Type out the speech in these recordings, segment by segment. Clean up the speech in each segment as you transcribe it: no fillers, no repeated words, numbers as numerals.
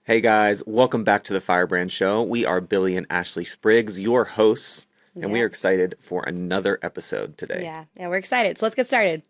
Hey guys, welcome back to the Firebrand Show. We are Billy and Ashley Spriggs, your hosts, and we are excited for another episode today. Yeah, we're excited. So let's get started.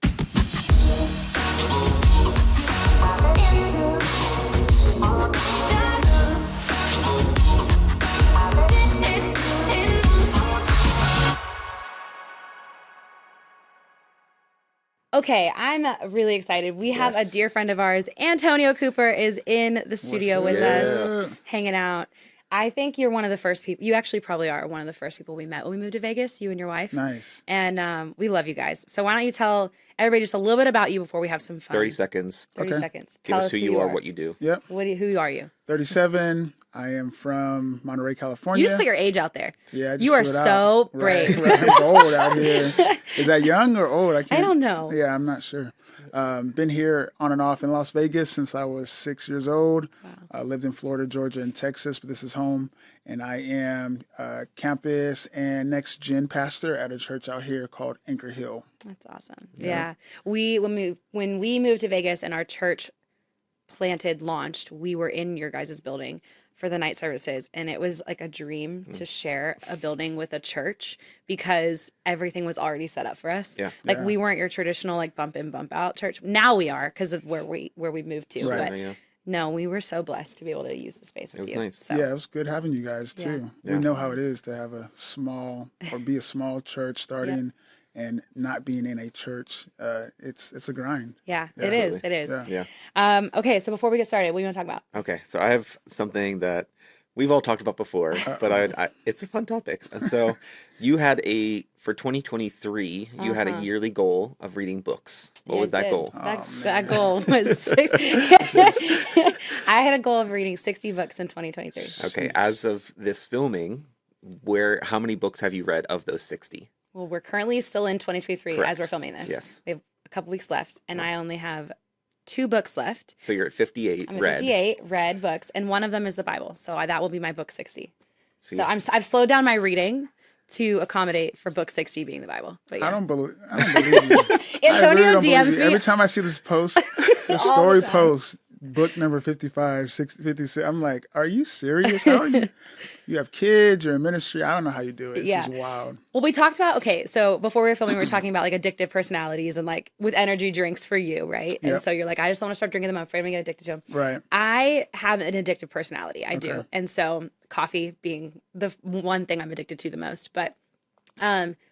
Okay, I'm really excited. We have a dear friend of ours, Antonop Cooper, is in the studio with us, hanging out. I think you're one of the first people. You actually probably are one of the first people we met when we moved to Vegas, you and your wife. Nice. And we love you guys. So why don't you tell everybody just a little bit about you before we have some fun? 30 seconds. 30 seconds. Give Tell us who you are, what you do. Yep. Who are you? 37. I am from Monterey, California. You just put your age out there. Yeah, I just you are threw it so out. brave. Right. I'm old out here. Is that young or old? I don't know. Yeah, I'm not sure. Been here on and off in Las Vegas since I was 6 years old. Wow. Lived in Florida, Georgia, and Texas, but this is home. And I am campus and next gen pastor at a church out here called Anchor Hill. That's awesome. Yeah. When we moved to Vegas and our church launched, we were in your guys' building for the night services, and it was like a dream to share a building with a church because everything was already set up for us. Yeah. We weren't your traditional like bump in bump out church. Now we are because of where we moved to. Right. But no, we were so blessed to be able to use the space with It was you. nice. So. Yeah, it was good having you guys too. Yeah. We know how it is to have a small church starting and not being in a church. It's a grind. Yeah, Absolutely. it is. Yeah. Okay, so before we get started, what do you want to talk about? Okay, so I have something that we've all talked about before, but it's a fun topic. And so you had for 2023, you had a yearly goal of reading books. What was that goal? That goal was I had a goal of reading 60 books in 2023. Okay, as of this filming, how many books have you read of those 60? Well, we're currently still in 2023 Correct. as we're filming this. Yes. We have a couple weeks left, and I only have 2 books left. So you're at 58 I'm at read. 58 read books, and one of them is the Bible. So that will be my book 60. See? So I've slowed down my reading to accommodate for book 60 being the Bible. But yeah. I don't believe you. Antonio don't DMs believe you. me. Every time I see this post, the story post, book number 55, 60, 56, I'm like, are you serious? How are you? You have kids, you're in ministry. I don't know how you do it. It's just wild. Well, we talked about, so before we were filming, we were talking about like addictive personalities and like with energy drinks for you, right? And so you're like, I just want to start drinking them. I'm afraid I'm going to get addicted to them. Right. I have an addictive personality. I do. And so coffee being the one thing I'm addicted to the most. But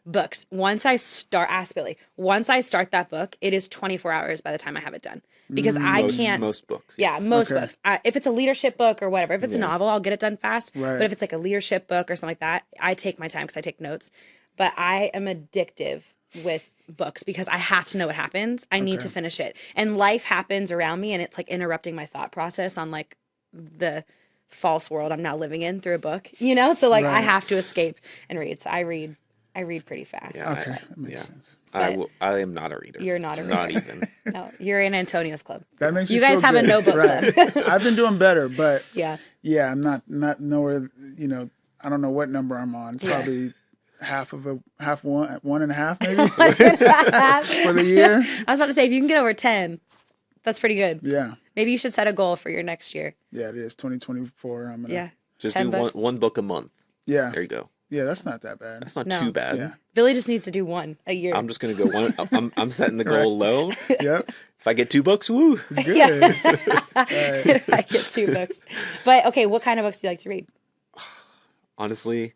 books, once I start that book, it is 24 hours by the time I have it done. Because I can't. Most books. Yeah, Yes. most books. If it's a leadership book or whatever, if it's a novel, I'll get it done fast. Right. But if it's like a leadership book or something like that, I take my time because I take notes. But I am addictive with books because I have to know what happens. I need to finish it. And life happens around me and it's like interrupting my thought process on like the false world I'm now living in through a book, So like I have to escape and read. So I read pretty fast. Yeah, Okay, that makes sense. But I am not a reader. You're not a reader. Not even. No, you're in Antonio's club. That makes You you guys feel have a good. no-book club. I've been doing better, but Yeah. I'm not nowhere. I don't know what number I'm on. Probably one and a half maybe for the year. I was about to say, if you can get over 10, that's pretty good. Yeah, Maybe you should set a goal for your next year. yeah, it is 2024. I'm gonna. Yeah. Just 10 do books. one book a month. Yeah, There you go. yeah. That's not that bad. That's not No. too bad. Yeah. Billy just needs to do one a year. I'm just going to go one. I'm setting the goal low. Yep. If I get 2 books, woo. Good. I get 2 books. But okay, what kind of books do you like to read? Honestly,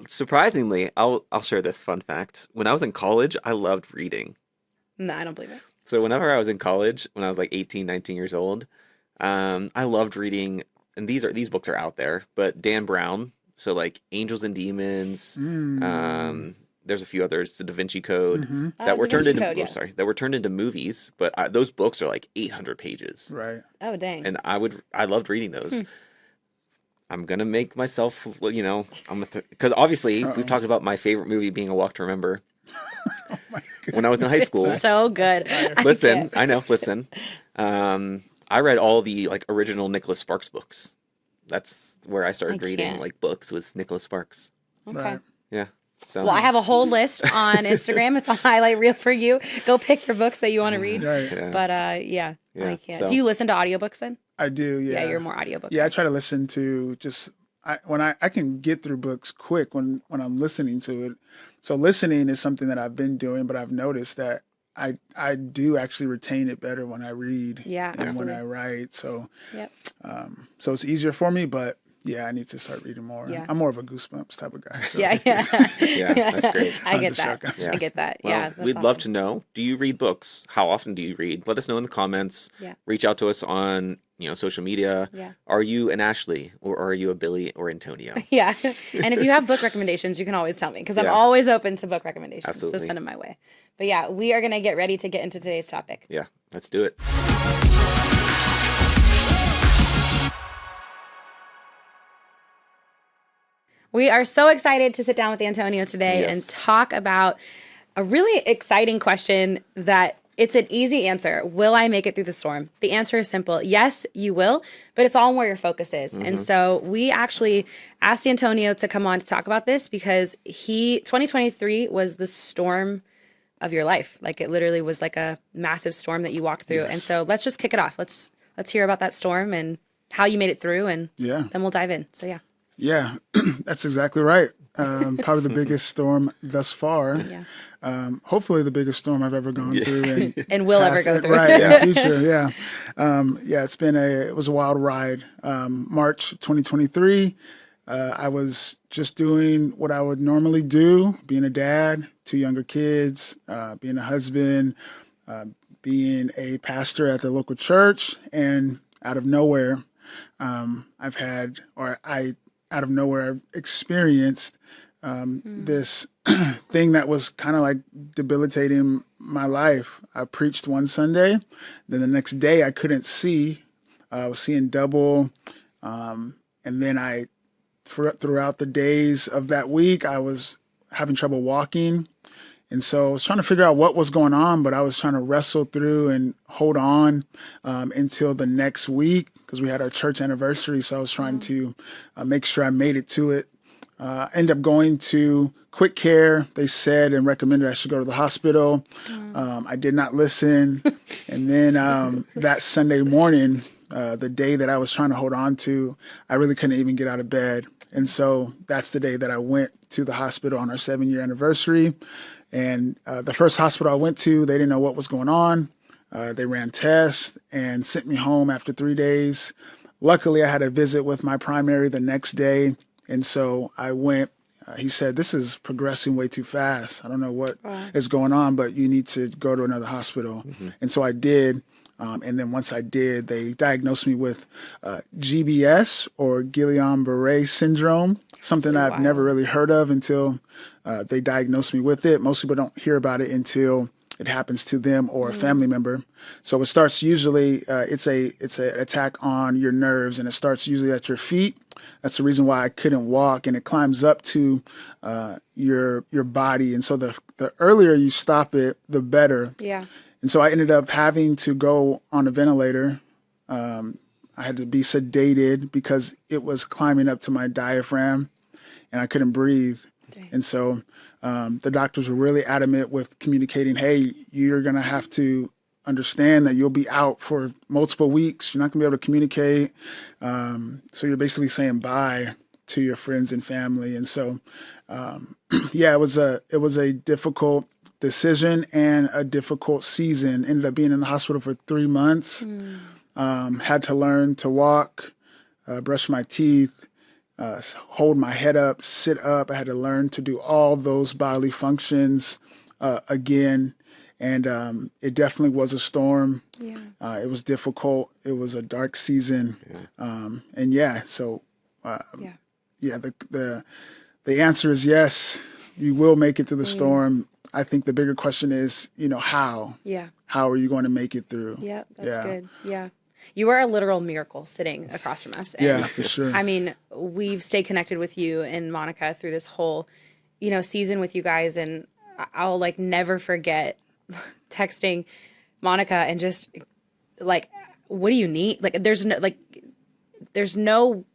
surprisingly, I'll share this fun fact. When I was in college, I loved reading. No, I don't believe it. So whenever I was in college, when I was like 18, 19 years old, I loved reading, and these books are out there, but Dan Brown, so like Angels and Demons, there's a few others, The Da Vinci Code, that were Da turned Vinci into Code, yeah. that were turned into movies, but those books are like 800 pages. Right. Oh, dang. And I loved reading those. I'm gonna make myself, because obviously we've talked about my favorite movie being A Walk to Remember. When I was in high school. So good. Listen, I know. Listen, I read all the like original Nicholas Sparks books. That's where I started reading like books was Nicholas Sparks. Okay. Right. Yeah. So Well, I have a whole list on Instagram. It's a highlight reel for you. Go pick your books that you want to read. Right. Yeah. But I can't. So- Do you listen to audiobooks then? I do. Yeah. Yeah, you're more audiobook. Yeah, I try to listen to when I can get through books quick when I'm listening to it. So listening is something that I've been doing, but I've noticed that I do actually retain it better when I read Yeah, than when absolutely. I write. So Yep. so it's easier for me, but yeah, I need to start reading more. Yeah. I'm more of a Goosebumps type of guy. So. Yeah. Yeah, that's great. I I'm get just that. joking. Yeah. I get that. Well, Yeah. That's we'd love awesome. to know. Do you read books? How often do you read? Let us know in the comments. Yeah. Reach out to us on social media. Yeah. Are you an Ashley or are you a Billy or Antonio? Yeah. And if you have book recommendations, you can always tell me because I'm Yeah. always open to book recommendations. Absolutely. So send them my way. But yeah, we are going to get ready to get into today's topic. Yeah, let's do it. We are so excited to sit down with Antonio today Yes. and talk about a really exciting question that it's an easy answer. Will I make it through the storm? The answer is simple. Yes, you will, but it's all on where your focus is. And so we actually asked Antonio to come on to talk about this because 2023 was the storm of your life. Like it literally was like a massive storm that you walked through. Yes. And so let's just kick it off. Let's hear about that storm and how you made it through and Yeah. then we'll dive in. So yeah. Yeah, that's exactly right. Probably the biggest storm thus far. Yeah. Hopefully the biggest storm I've ever gone through. And will ever past go it, through. Right, in the future, yeah. Yeah, it was a wild ride. March 2023, I was just doing what I would normally do, being a dad, 2 younger kids, being a husband, being a pastor at the local church, and out of nowhere, I've experienced this thing that was kind of like debilitating my life. I preached one Sunday, then the next day I couldn't see. I was seeing double, and then throughout the days of that week, I was having trouble walking. And so I was trying to figure out what was going on, but I was trying to wrestle through and hold on until the next week because we had our church anniversary. So I was trying to make sure I made it to it. Ended up going to quick care. They said and recommended I should go to the hospital. I did not listen. And then that Sunday morning, the day that I was trying to hold on to, I really couldn't even get out of bed. And so that's the day that I went to the hospital on our 7-year anniversary. And the first hospital I went to, they didn't know what was going on. They ran tests and sent me home after 3 days. Luckily, I had a visit with my primary the next day. And so I went. He said, this is progressing way too fast. I don't know what is going on, but you need to go to another hospital. And so I did. And then once I did, they diagnosed me with GBS or Guillain-Barré syndrome, something I've never really heard of until they diagnosed me with it. Most people don't hear about it until it happens to them or a family member. So it starts usually, it's an attack on your nerves, and it starts usually at your feet. That's the reason why I couldn't walk, and it climbs up to your body. And so the earlier you stop it, the better. Yeah. And so I ended up having to go on a ventilator. I had to be sedated because it was climbing up to my diaphragm and I couldn't breathe. Dang. And so the doctors were really adamant with communicating, hey, you're going to have to understand that you'll be out for multiple weeks. You're not going to be able to communicate. So you're basically saying bye to your friends and family. And so, yeah, it was a difficult decision and a difficult season. Ended up being in the hospital for 3 months. Had to learn to walk, brush my teeth, hold my head up, sit up. I had to learn to do all those bodily functions again. And it definitely was a storm. Yeah. It was difficult. It was a dark season. And yeah, so yeah, the answer is yes, you will make it through the storm. I think the bigger question is, how? Yeah. How are you going to make it through? Yeah, that's good. Yeah. You are a literal miracle sitting across from us. And, Yeah, for sure. I mean, we've stayed connected with you and Monica through this whole, season with you guys. And I'll never forget texting Monica and just what do you need? There's no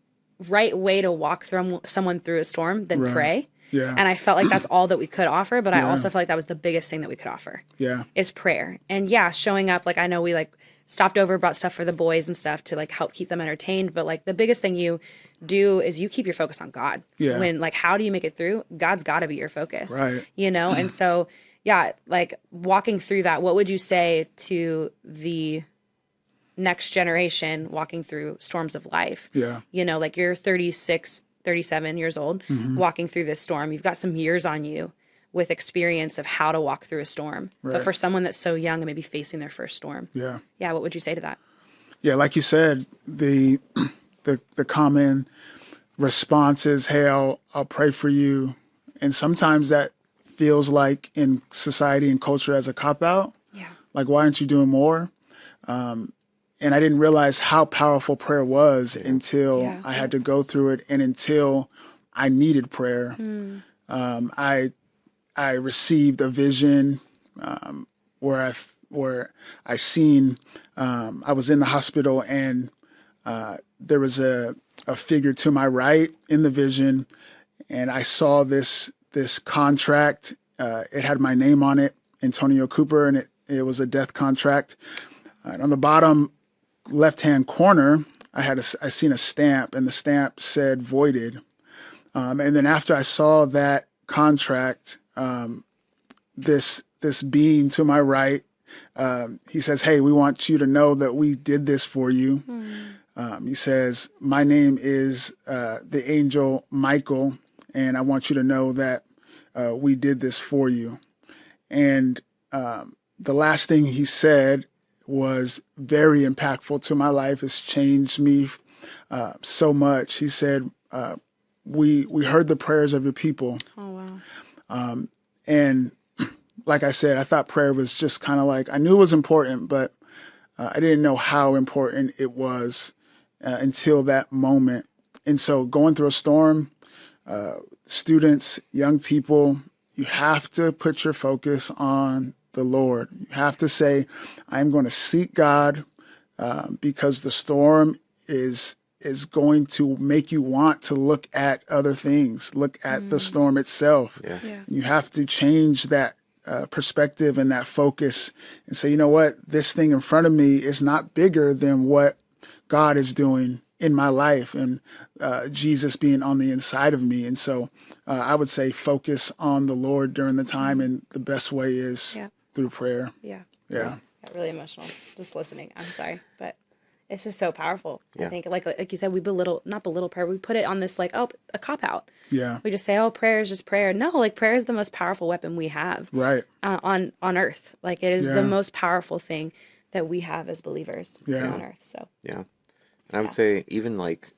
right way to walk someone through a storm than Right. pray. Yeah. And I felt like that's all that we could offer, but I also felt like that was the biggest thing that we could offer. Yeah. Is prayer. And yeah, showing up, like I know we like stopped over, brought stuff for the boys and stuff to like help keep them entertained, but like the biggest thing you do is you keep your focus on God. Yeah. When like how do you make it through? God's got to be your focus. Right. You know? And so yeah, like walking through that, what would you say to the next generation walking through storms of life? Yeah. You know, like you're 36, 37 years old, walking through this storm. You've got some years on you with experience of how to walk through a storm. Right. But for someone that's so young and maybe facing their first storm. Yeah. Yeah, what would you say to that? Yeah, like you said, the common response is, hey, I'll pray for you. And sometimes that feels like in society and culture as a cop-out. Yeah. Like, why aren't you doing more? And I didn't realize how powerful prayer was until I had to go through it and until I needed prayer. I received a vision where I seen I was in the hospital and there was a figure to my right in the vision, and I saw this contract. It had my name on it, Antonop Cooper, and it was a death contract. And on the bottom left-hand corner, I seen a stamp, and the stamp said voided. And then after I saw that contract, this being to my right, he says, hey, we want you to know that we did this for you. He says, my name is the angel Michael, and I want you to know that we did this for you. And the last thing he said was very impactful to my life. It's changed me so much. He said, we heard the prayers of your people. Oh, wow. And like I said, I thought prayer was just kind of like, I knew it was important, but I didn't know how important it was until that moment. And so going through a storm, students, young people, you have to put your focus on the Lord. You have to say, I'm going to seek God because the storm is going to make you want to look at other things, look at the storm itself. Yeah. You have to change that perspective and that focus and say, you know what, this thing in front of me is not bigger than what God is doing in my life and Jesus being on the inside of me. And so I would say focus on the Lord during the time, and the best way is through prayer. Yeah. Yeah. Got really emotional just listening. I'm sorry, but it's just so powerful. Yeah. I think like you said, we not belittle prayer. We put it on this like, oh, a cop out. Yeah. We just say, oh, prayer is just prayer. No, like prayer is the most powerful weapon we have Right. On earth. Like it is the most powerful thing that we have as believers here on earth. So Yeah. And I would say even like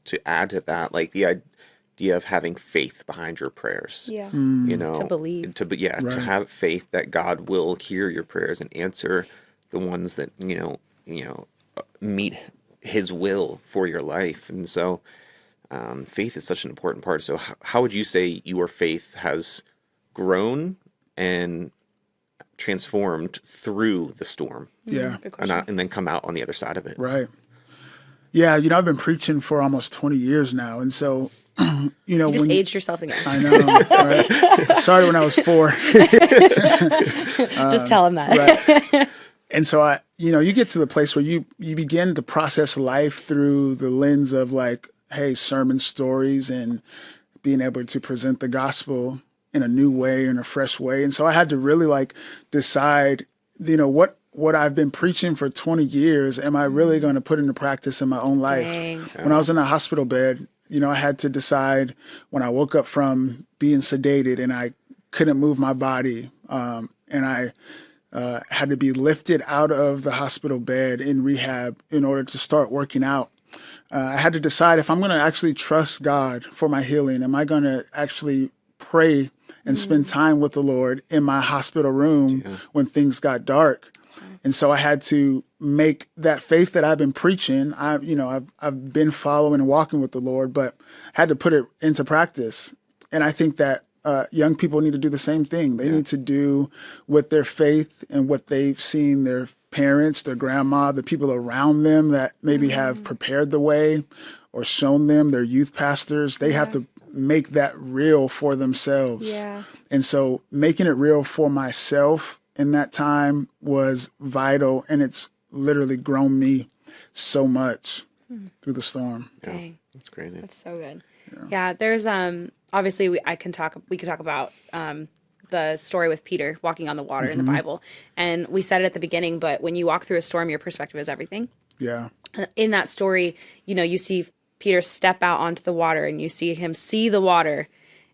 to add to that, like the idea of having faith behind your prayers. yeah, You know, to believe. to have faith that God will hear your prayers and answer the ones that, meet his will for your life. And so faith is such an important part. So how would you say your faith has grown and transformed through the storm? Yeah. Good question. And then come out on the other side of it? Right. Yeah. I've been preaching for almost 20 years now. And so, You just when aged yourself again. I know, right? Started when I was 4. Just tell him that. Right. And so you get to the place where you begin to process life through the lens of like, hey, sermon stories and being able to present the gospel in a new way, in a fresh way. And so I had to really like decide, what I've been preaching for 20 years, am I really going to put into practice in my own life? Dang. When I was in a hospital bed, I had to decide when I woke up from being sedated and I couldn't move my body, and I had to be lifted out of the hospital bed in rehab in order to start working out. I had to decide if I'm going to actually trust God for my healing. Am I going to actually pray and spend time with the Lord in my hospital room when things got dark? And so I had to make that faith that I've been preaching. I've been following and walking with the Lord, but had to put it into practice. And I think that young people need to do the same thing. They need to do with their faith and what they've seen their parents, their grandma, the people around them that maybe have prepared the way or shown them, their youth pastors, they have to make that real for themselves. Yeah. And so making it real for myself in that time was vital, and it's literally grown me so much through the storm. Dang. That's crazy. That's so good. Yeah, there's obviously we could talk about the story with Peter walking on the water in the Bible. And we said it at the beginning, but when you walk through a storm, your perspective is everything. Yeah. In that story, you see Peter step out onto the water, and you see him see the water,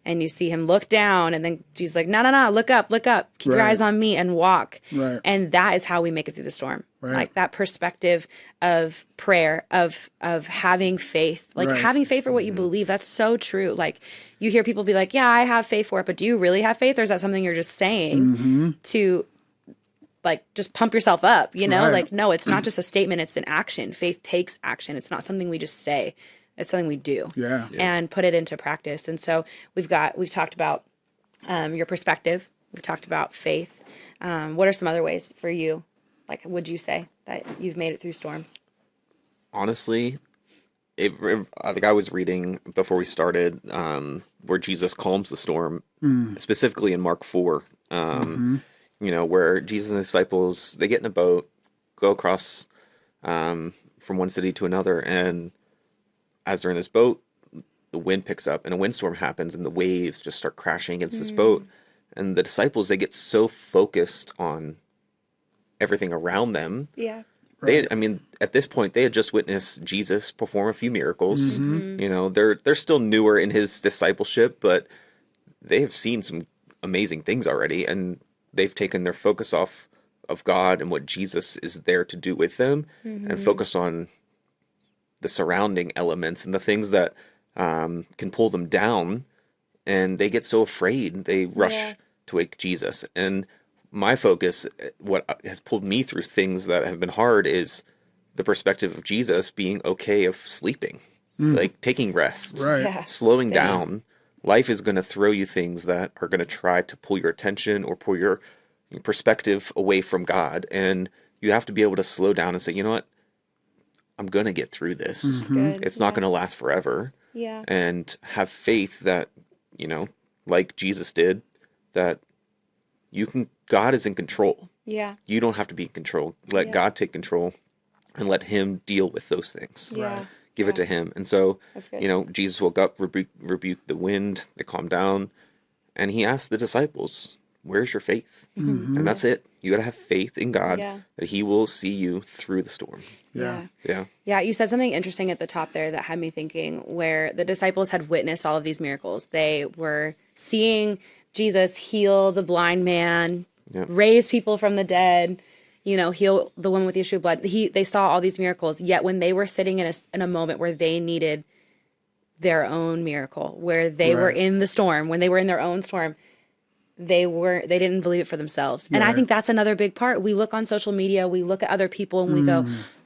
and you see him look down, and then Jesus like, no, look up, keep your eyes on me and walk. Right. And that is how we make it through the storm. Right. Like that perspective of prayer, of having faith, like having faith for what you believe. That's so true. Like you hear people be like, yeah, I have faith for it, but do you really have faith? Or is that something you're just saying to like just pump yourself up, Right. Like, no, it's not just a statement, it's an action. Faith takes action. It's not something we just say. It's something we do. Yeah. And put it into practice. And so we've talked about your perspective. We've talked about faith. What are some other ways for you? Like, would you say that you've made it through storms? Honestly, I think I was reading before we started where Jesus calms the storm, specifically in Mark 4. Where Jesus and the disciples, they get in a boat, go across from one city to another, and as they're in this boat, the wind picks up and a windstorm happens, and the waves just start crashing against this boat. And the disciples, they get so focused on everything around them. Yeah. At this point, they had just witnessed Jesus perform a few miracles. They're still newer in his discipleship, but they have seen some amazing things already, and they've taken their focus off of God and what Jesus is there to do with them, and focus on the surrounding elements and the things that can pull them down, and they get so afraid they rush to wake Jesus. And my focus, what has pulled me through things that have been hard, is the perspective of Jesus being okay of sleeping, like taking rest, slowing down. Life is going to throw you things that are going to try to pull your attention or pull your perspective away from God. And you have to be able to slow down and say, you know what? I'm going to get through this. It's not going to last forever. Yeah. And have faith that, like Jesus did, that God is in control. Yeah. You don't have to be in control. Let God take control and let him deal with those things. Yeah. Give it to him. And so, That's good. Jesus woke up, rebuked the wind, they calmed down, and he asked the disciples, where's your faith? And that's it. You got to have faith in God that he will see you through the storm. Yeah. Yeah, you said something interesting at the top there that had me thinking, where the disciples had witnessed all of these miracles. They were seeing Jesus heal the blind man, raise people from the dead, heal the woman with the issue of blood. They saw all these miracles, yet when they were sitting in a moment where they needed their own miracle, where they were in the storm, when they were in their own storm, they didn't believe it for themselves. And I think that's another big part. We look on social media, we look at other people, and we go,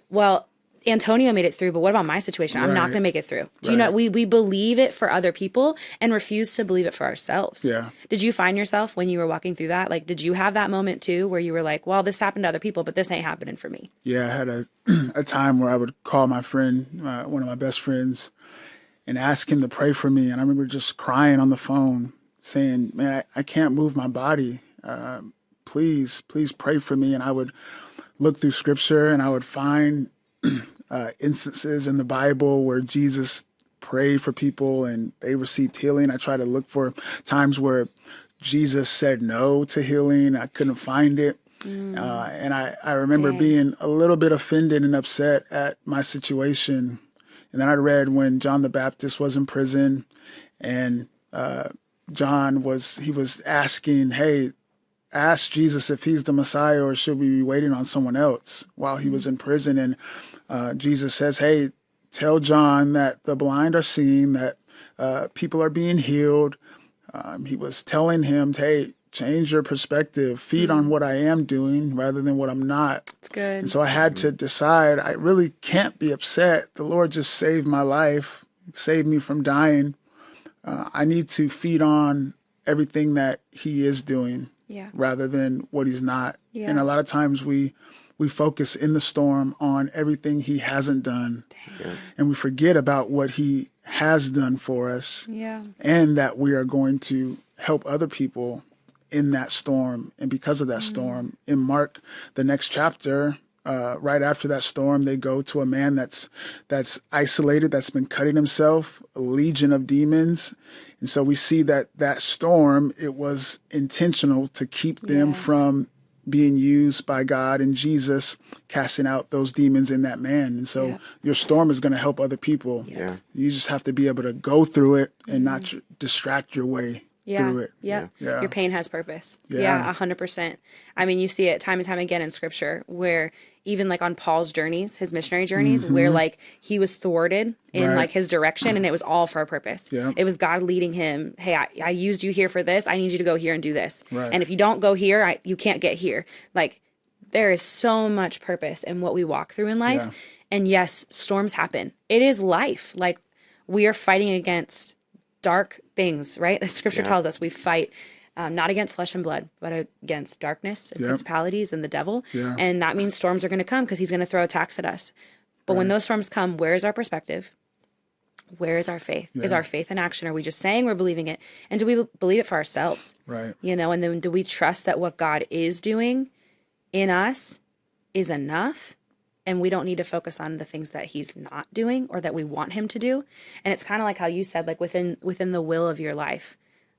well, Antonio made it through, but what about my situation? I'm not going to make it through. Do you know, we believe it for other people and refuse to believe it for ourselves. Yeah. Did you find yourself when you were walking through that? Like, did you have that moment too, where you were like, well, this happened to other people, but this ain't happening for me? Yeah, I had a time where I would call my friend, one of my best friends, and ask him to pray for me. And I remember just crying on the phone saying, man, I can't move my body. Please pray for me. And I would look through scripture and I would find instances in the Bible where Jesus prayed for people and they received healing. I try to look for times where Jesus said no to healing. I couldn't find it. And I remember being a little bit offended and upset at my situation. And then I read when John the Baptist was in prison, and John was asking, hey, ask Jesus if he's the Messiah, or should we be waiting on someone else while he was in prison? And Jesus says, hey, tell John that the blind are seeing, that people are being healed. He was telling him, hey, change your perspective, feed on what I am doing rather than what I'm not. That's good. And so I had to decide, I really can't be upset. The Lord just saved my life, saved me from dying. I need to feed on everything that he is doing rather than what he's not. Yeah. And a lot of times we we focus in the storm on everything he hasn't done. Yeah. And we forget about what he has done for us. Yeah. And that we are going to help other people in that storm. And because of that storm, in Mark, the next chapter, right after that storm, they go to a man that's isolated, that's been cutting himself, a legion of demons. And so we see that storm, it was intentional to keep them from being used by God and Jesus, casting out those demons in that man. And so your storm is going to help other people. Yeah. You just have to be able to go through it and not distract your way through it. Yeah. Yeah. Your pain has purpose. Yeah. 100%. I mean, you see it time and time again in scripture where even like on Paul's journeys, his missionary journeys, where like he was thwarted in like his direction and it was all for a purpose. Yeah. It was God leading him. Hey, I used you here for this. I need you to go here and do this. Right. And if you don't go here, you can't get here. Like there is so much purpose in what we walk through in life. Yeah. And yes, storms happen. It is life. Like we are fighting against dark things, right? The scripture tells us we fight not against flesh and blood, but against darkness and principalities and the devil. Yeah. And that means storms are going to come because he's going to throw attacks at us. But when those storms come, where is our perspective? Where is our faith? Is our faith in action? Are we just saying we're believing it? And do we believe it for ourselves? Right. You know, and then do we trust that what God is doing in us is enough? And we don't need to focus on the things that he's not doing or that we want him to do. And it's kind of like how you said, like within the will of your life,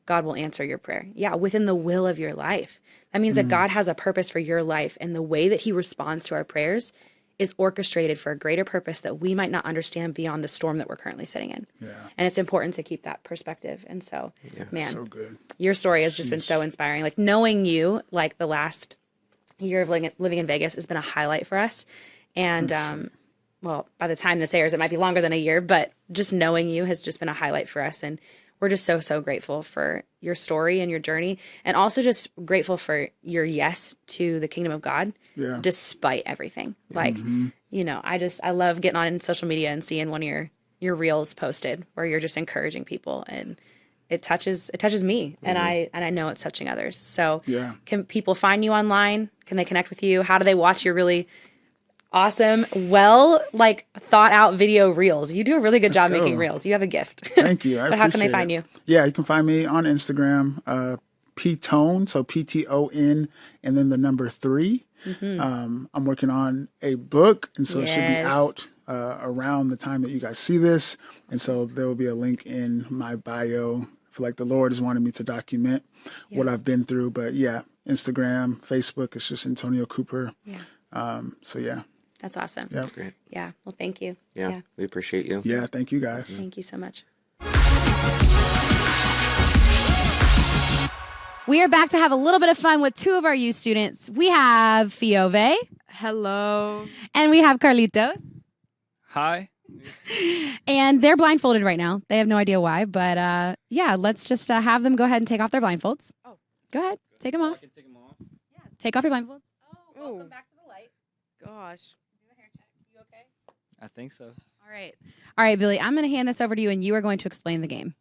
God will answer your prayer. Yeah, within the will of your life. That means that God has a purpose for your life. And the way that he responds to our prayers is orchestrated for a greater purpose that we might not understand beyond the storm that we're currently sitting in. Yeah. And it's important to keep that perspective. And so, man, So good. your story has just been so inspiring. Like knowing you, like the last year of living in Vegas has been a highlight for us. And, well, by the time this airs, it might be longer than a year, but just knowing you has just been a highlight for us. And we're just so, so grateful for your story and your journey. And also just grateful for your yes to the kingdom of God, despite everything. Like, you know, I love getting on social media and seeing one of your reels posted where you're just encouraging people, and it touches me. And I know it's touching others. So can people find you online? Can they connect with you? How do they watch your really awesome, like thought out video reels? You do a really good job making reels. You have a gift. Thank you. But how can they find you? Yeah, you can find me on Instagram, P-Tone, so P-T-O-N, and then the number 3. I'm working on a book, and so it should be out around the time that you guys see this. And so there will be a link in my bio. I feel like the Lord has wanted me to document what I've been through. But yeah, Instagram, Facebook, it's just Antonop Cooper. So yeah. That's awesome. Yeah. That's great. Yeah. Well, thank you. Yeah. We appreciate you. Yeah. Thank you guys. Thank you so much. We are back to have a little bit of fun with 2 of our youth students. We have Fiove. Hello. And we have Carlitos. Hi. And they're blindfolded right now. They have no idea why. But yeah, let's just have them go ahead and take off their blindfolds. Oh. Go ahead. Take them off. I can take them off. Yeah. Take off your blindfolds. Oh. Welcome back to the light. Gosh. Do a hair check. You okay? I think so. All right. All right, Billy, I'm going to hand this over to you, and you are going to explain the game.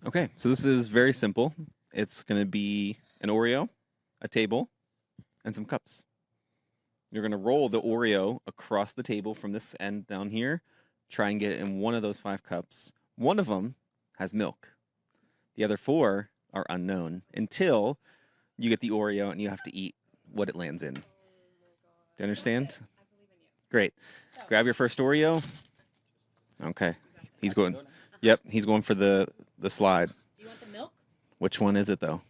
Okay, so this is very simple. It's going to be an Oreo, a table, and some cups. You're going to roll the Oreo across the table from this end down here. Try and get it in one of those 5 cups. One of them has milk. The other 4 are unknown until you get the Oreo and you have to eat what it lands in. Do you understand? Great. Grab your first Oreo. Okay. He's going. Yep, he's going for the slide. Do you want the milk? Which one is it though?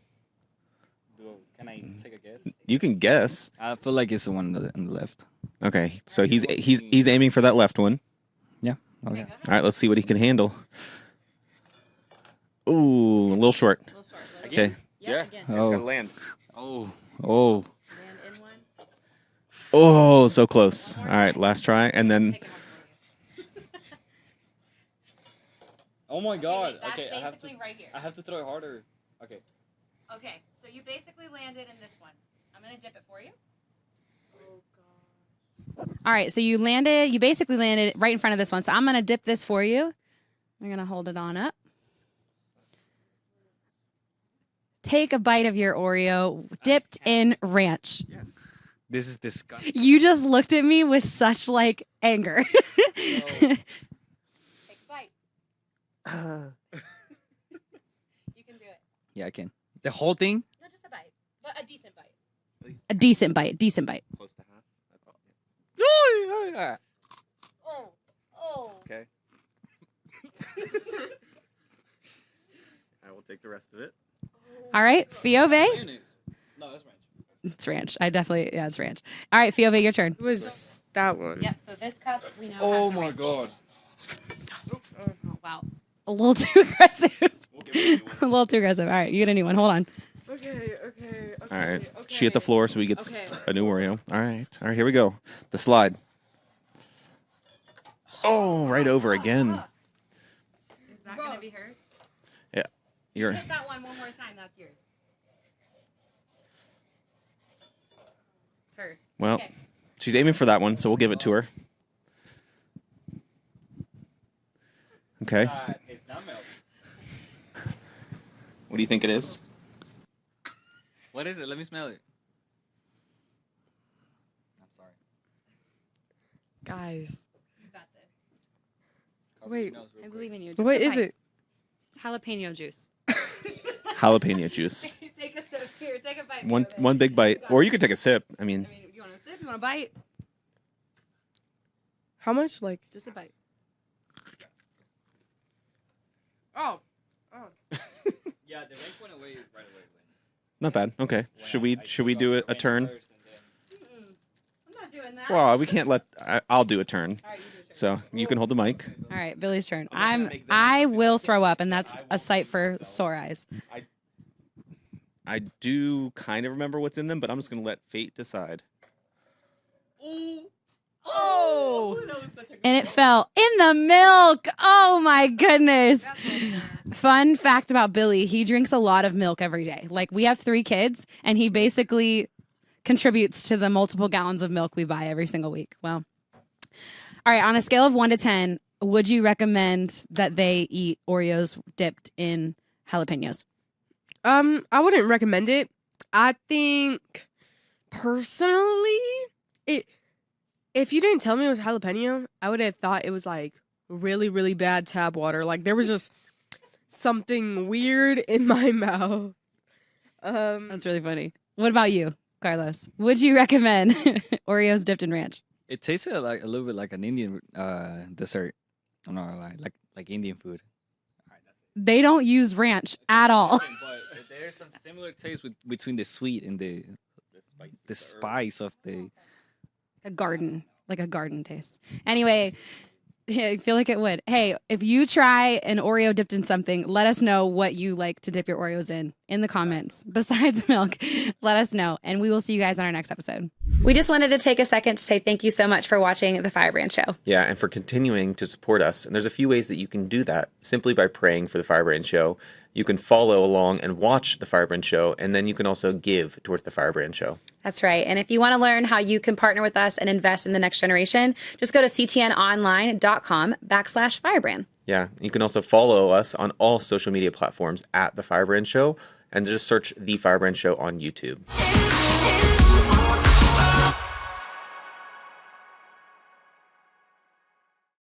Can I take a guess? You can guess. I feel like it's the one on the left. Okay. So he's aiming for that left one. Yeah. Okay. All right, let's see what he can handle. Ooh, a little short. Okay. Yeah. It's Oh. got to land. Oh. Land in one. Oh, so close. All right, last try, and then Oh my God. That's Okay, basically right here. I have to throw it harder. Okay. Okay, so you basically landed in this one. I'm going to dip it for you. All right, so you basically landed right in front of this one. So I'm going to dip this for you. I'm going to hold it on up. Take a bite of your Oreo dipped in ranch. yes. This is disgusting. You just looked at me with such like anger. Take a bite. You can do it. Yeah, I can. The whole thing? No, just a bite, but a decent bite. A decent bite. Decent bite. Close to half. That's all. Oh, oh. Okay. I will take the rest of it. All right, Fiove. Mayonnaise. No, that's ranch. It's ranch. It's ranch. All right, Fiove, your turn. It was that one. Yep. So this cup we know. Oh has the my ranch. god. Oh wow. A little too aggressive. We'll give it A little too aggressive. All right, you get a new one. Hold on. Okay. All right. She hit the floor, so we get a new Oreo. All right. Here we go. The slide. Oh, right over again. Is that gonna be hers? Yeah. You're. Hit that one more time. That's yours. It's hers. Well, Okay. she's aiming for that one, so we'll give it to her. Okay. It's not milk. What do you think it is? What is it? Let me smell it. I'm sorry. Guys. You got this. Wait. I believe in you. What is it? It's jalapeno juice. Jalapeno juice. Take a sip. Here, take a bite. One big bite, or you could take a sip. I mean, You want a sip? You want a bite? How much? Like. Just a bite. Oh. Yeah, the ranch went away right away. not bad. Okay. Should we do a turn? I'm not doing that. Well, we can't let. I'll do a turn. All right, you do a turn. So you can hold the mic. All right, Billy's turn. I will throw up, and that's a sight for sore eyes. I do kind of remember what's in them, but I'm just gonna let fate decide. Oh, that was such a good And it fell in the milk. Oh my goodness. Fun fact about Billy, he drinks a lot of milk every day. Like, we have 3 kids, and he basically contributes to the multiple gallons of milk we buy every single week. Well, all right, on a scale of 1 to 10, would you recommend that they eat Oreos dipped in jalapenos? I wouldn't recommend it. I think personally, if you didn't tell me it was jalapeno, I would have thought it was like really, really bad tap water. Like there was just something weird in my mouth. That's really funny. What about you, Carlos? Would you recommend Oreos dipped in ranch? It tasted like a little bit like an Indian dessert. I'm not gonna lie, like Indian food. All right, that's it. They don't use ranch at all. But there's some similar taste between the sweet and the spice of the. A garden taste. Anyway, I feel like it would. Hey, if you try an Oreo dipped in something, let us know what you like to dip your Oreos in the comments. Besides milk, let us know, and we will see you guys on our next episode. We just wanted to take a second to say thank you so much for watching the Firebrand Show. Yeah, and for continuing to support us. And there's a few ways that you can do that simply by praying for the Firebrand Show. You can follow along and watch the Firebrand Show, and then you can also give towards the Firebrand Show. That's right. And if you want to learn how you can partner with us and invest in the next generation, just go to ctnonline.com/Firebrand. Yeah, you can also follow us on all social media platforms at the Firebrand Show, and just search the Firebrand Show on YouTube.